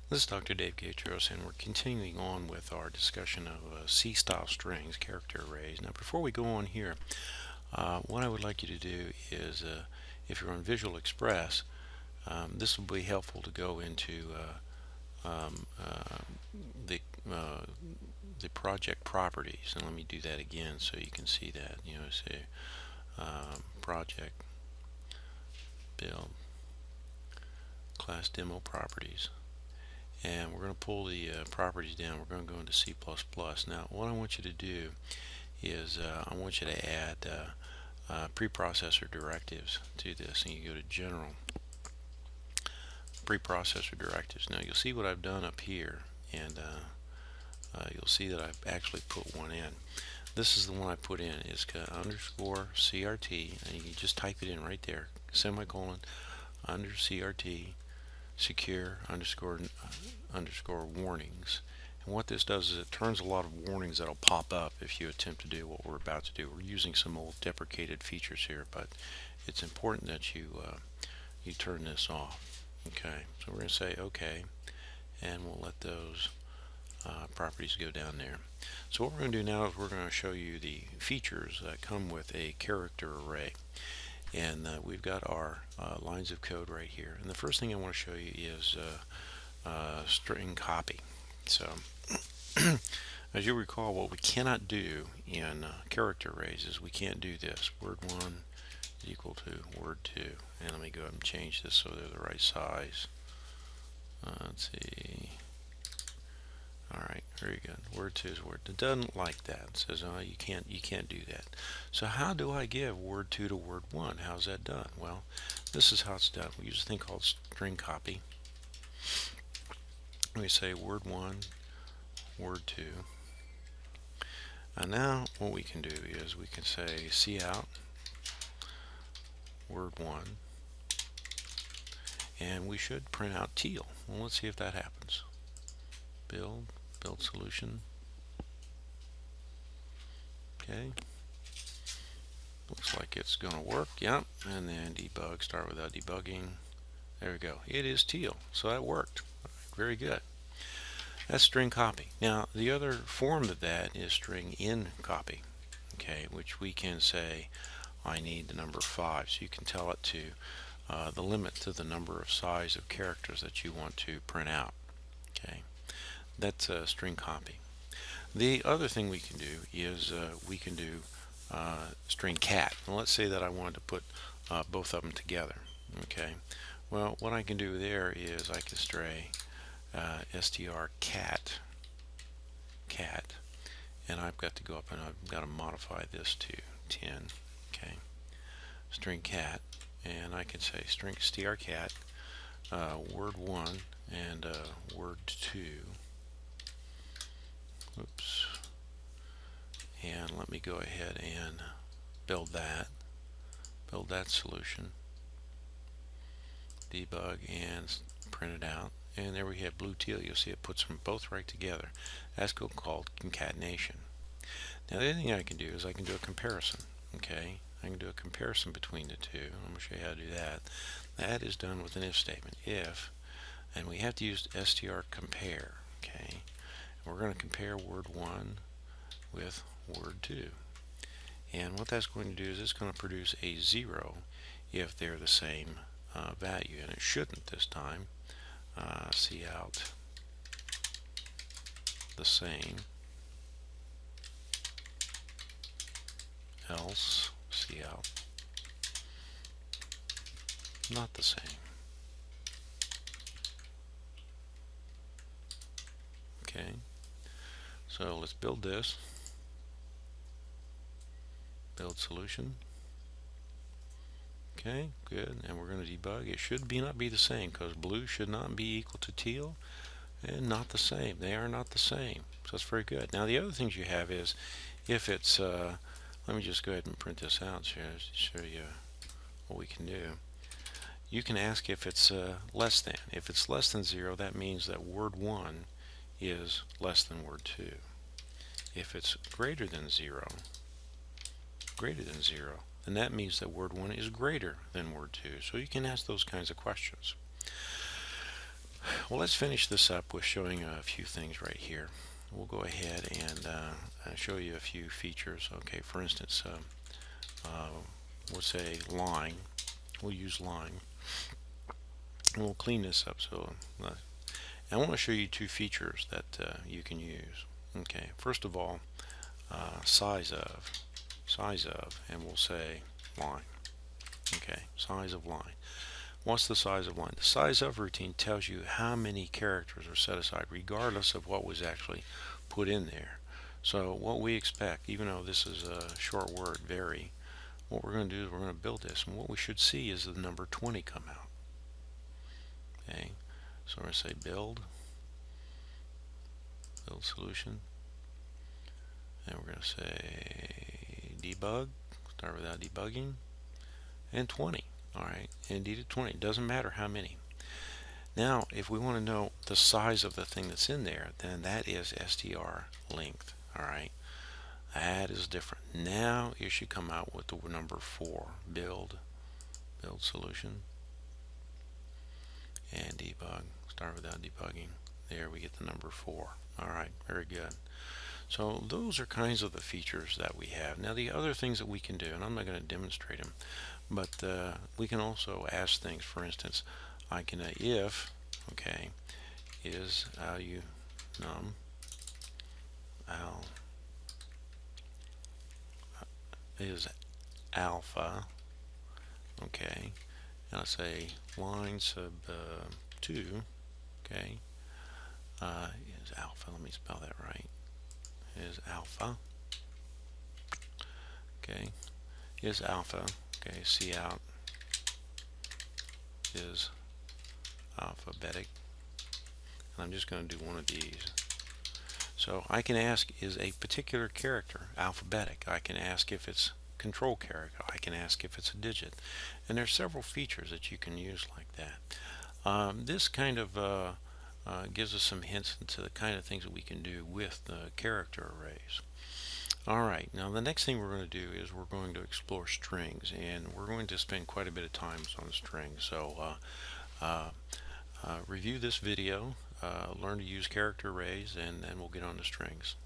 This is Dr. Dave Gatros, and we're continuing on with our discussion of C-style strings, character arrays. Now, before we go on here, what I would like you to do is, if you're on Visual Express, this will be helpful to go into um, uh, the uh, the project properties. And let me do that again so you can see that. Say project, build, class demo properties. And we're going to pull the properties down. We're going to go into C++. Now, what I want you to do is I want you to add preprocessor directives to this, and you go to General, preprocessor directives. Now, you'll see what I've done up here, and you'll see that I've actually put one in. This is the one I put in. It's underscore CRT, and you can just type it in right there, semicolon, under CRT, secure underscore warnings. And what this does is it turns a lot of warnings that'll pop up if you attempt to do what we're about to do. We're using some old deprecated features here, but it's important that you turn this off. Okay, so we're going to say OK, and we'll let those properties go down there. So what we're going to do now is we're going to show you the features that come with a character array. And we've got our lines of code right here. And the first thing I want to show you is string copy. So as you recall, what we cannot do in character arrays is we can't do this. Word1 is equal to word2. And let me go ahead and change this so they're the right size. Let's see. Alright, very good. Word2 is word. It doesn't like that. It says, oh, you can't do that. So how do I give word2 to word1? How's that done? Well, this is how it's done. We use a thing called string copy. We say word1, word2. And now what we can do is we can say cout word1, and we should print out teal. Well, let's see if that happens. Build solution. Okay, looks like it's going to work. Yep. And then debug, start without debugging. There we go, it is teal, so that worked. Very good. That's string copy. Now the other form of that is string in copy, okay, which we can say I need the number 5, so you can tell it to the limit to the number of size of characters that you want to print out. Okay, that's string copy. The other thing we can do is we can do string cat. Now let's say that I wanted to put both of them together. Okay, well, what I can do there is I can stray strcat cat, and I've got to go up and I've got to modify this to 10. Okay, string cat, and I can say string strcat word1 and word2. Oops. And let me go ahead and build that solution, debug, and print it out. And there we have blue teal. You'll see it puts them both right together. That's called concatenation. Now the other thing I can do is I can do a comparison. Okay, I can do a comparison between the two. I'm going to show you how to do that. That is done with an if statement. If, and we have to use strcompare. Okay, and we're going to compare word1 with word2. And what that's going to do is it's going to produce a 0 if they're the same value, and it shouldn't this time. Cout the same, else cout not the same. Okay, so let's build this. Build solution. Okay, good. And we're going to debug. It should not be the same, because blue should not be equal to teal, and not the same. They are not the same. So that's very good. Now the other things you have is if it's let me just go ahead and print this out to show you what we can do. You can ask if it's less than. If it's less than 0, that means that word1 is less than word2. If it's greater than 0, then that means that word1 is greater than word2. So you can ask those kinds of questions. Well, let's finish this up with showing a few things right here. We'll go ahead and show you a few features. Okay, for instance, we'll say line. We'll use line. And we'll clean this up. So I want to show you two features that you can use. Okay, first of all, size of, and we'll say line. Okay, size of line. What's the size of line? The size of routine tells you how many characters are set aside regardless of what was actually put in there. So what we expect, even though this is a short word, vary, what we're going to do is we're going to build this, and what we should see is the number 20 come out. Okay, so we're going to say build solution, and we're going to say debug, start without debugging, and 20. Alright, indeed at 20. It doesn't matter how many. Now, if we want to know the size of the thing that's in there, then that is str length. Alright, that is different. Now it should come out with the number 4. Build solution, and debug. Start without debugging. There we get the number 4. Alright, very good. So those are kinds of the features that we have. Now the other things that we can do, and I'm not going to demonstrate them, but we can also ask things. For instance, I can if, okay, is num al is alpha, okay, and I say line sub 2, okay, is alpha. Let me spell that right. Is alpha, okay, is alpha, okay, see out is alphabetic, and I'm just going to do one of these. So I can ask, is a particular character alphabetic? I can ask if it's control character. I can ask if it's a digit. And there's several features that you can use like that. This kind of gives us some hints into the kind of things that we can do with the character arrays. Alright, now the next thing we're going to do is we're going to explore strings, and we're going to spend quite a bit of time on strings. So review this video, learn to use character arrays, and then we'll get on to strings.